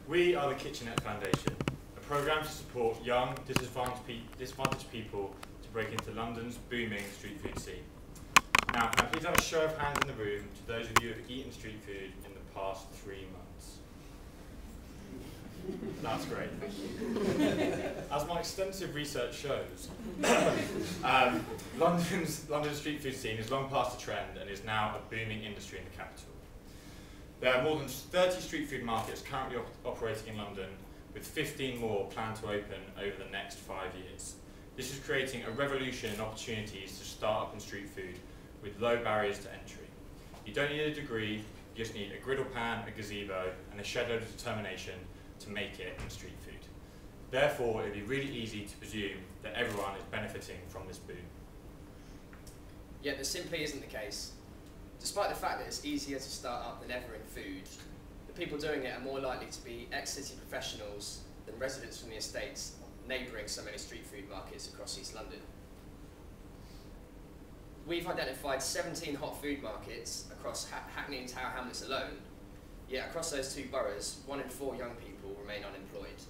We are the Kitchenette Foundation, a programme to support young, disadvantaged people to break into London's booming street food scene. Now, can I please have a show of hands in the room to those of you who have eaten street food in the past 3 months? That's great, thank you. As my extensive research shows, London's street food scene has long passed a trend and is now a booming industry in the capital. There are more than 30 street food markets currently operating in London, with 15 more planned to open over the next 5 years. This is creating a revolution in opportunities to start up in street food with low barriers to entry. You don't need a degree, you just need a griddle pan, a gazebo, and a shed load of determination to make it in street food. Therefore, it would be really easy to presume that everyone is benefiting from this boom. Yet this simply isn't the case. Despite the fact that it's easier to start up than ever in food, the people doing it are more likely to be ex-city professionals than residents from the estates neighbouring so many street food markets across East London. We've identified 17 hot food markets across Hackney and Tower Hamlets alone, yet across those two boroughs, 1 in 4 young people remain unemployed.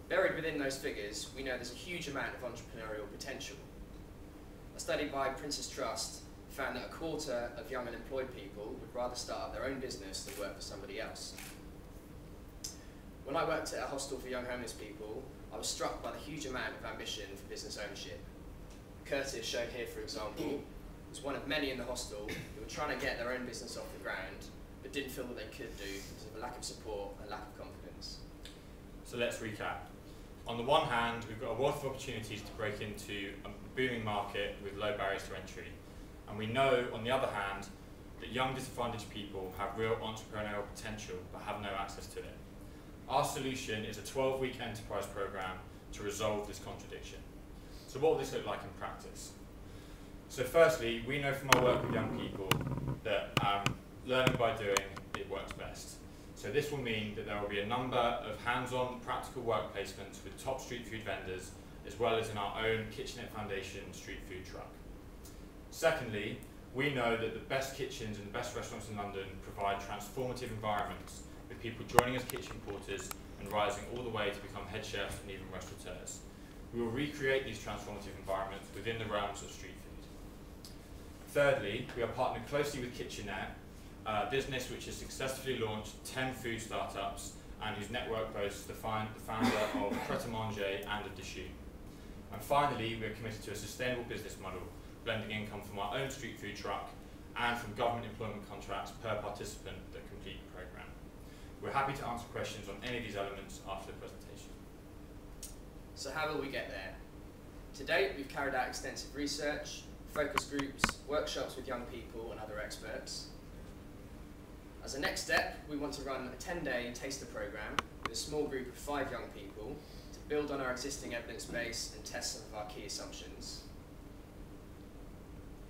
Buried within those figures, we know there's a huge amount of entrepreneurial potential. A study by Prince's Trust found that 1/4 of young unemployed people would rather start up their own business than work for somebody else. When I worked at a hostel for young homeless people, I was struck by the huge amount of ambition for business ownership. Curtis, shown here for example, was one of many in the hostel who were trying to get their own business off the ground, but didn't feel that they could do because of a lack of support and lack of confidence. So let's recap. On the one hand, we've got a wealth of opportunities to break into a booming market with low barriers to entry. And we know, on the other hand, that young disadvantaged people have real entrepreneurial potential but have no access to it. Our solution is a 12-week enterprise programme to resolve this contradiction. So what will this look like in practice? So firstly, we know from our work with young people that learning by doing, it works best. So this will mean that there will be a number of hands-on practical work placements with top street food vendors, as well as in our own Kitchenette Foundation street food truck. Secondly, we know that the best kitchens and the best restaurants in London provide transformative environments, with people joining as kitchen porters and rising all the way to become head chefs and even restaurateurs. We will recreate these transformative environments within the realms of street food. Thirdly, we are partnering closely with Kitchenette, a business which has successfully launched 10 food startups and whose network boasts the founder of Pret a Manger and of Dishoom. And finally, we are committed to a sustainable business model, blending income from our own street food truck and from government employment contracts per participant that complete the programme. We're happy to answer questions on any of these elements after the presentation. So how will we get there? To date, we've carried out extensive research, focus groups, workshops with young people and other experts. As a next step, we want to run a 10-day taster programme with a small group of 5 young people to build on our existing evidence base and test some of our key assumptions.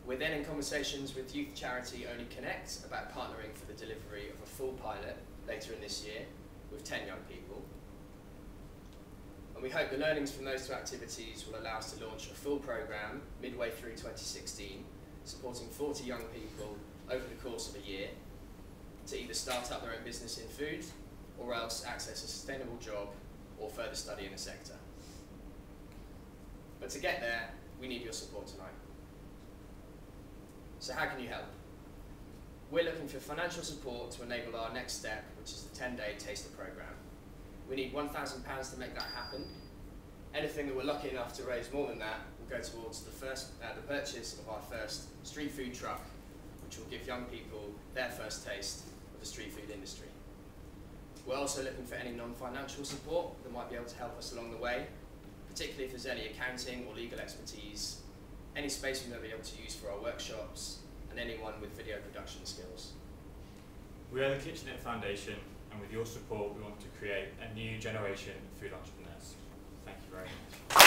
We're then in conversations with youth charity Only Connect about partnering for the delivery of a full pilot later in this year with 10 young people. And we hope the learnings from those 2 activities will allow us to launch a full programme midway through 2016, supporting 40 young people over the course of a year to either start up their own business in food or else access a sustainable job or further study in the sector. But to get there, we need your support tonight. So how can you help? We're looking for financial support to enable our next step, which is the 10-day taster programme. We need £1,000 to make that happen. Anything that we're lucky enough to raise more than that will go towards the purchase of our first street food truck, which will give young people their first taste of the street food industry. We're also looking for any non-financial support that might be able to help us along the way, particularly if there's any accounting or legal expertise, any space we may be able to use for our workshops, and anyone with video production skills. We are the Kitchenette Foundation, and with your support we want to create a new generation of food entrepreneurs. Thank you very much.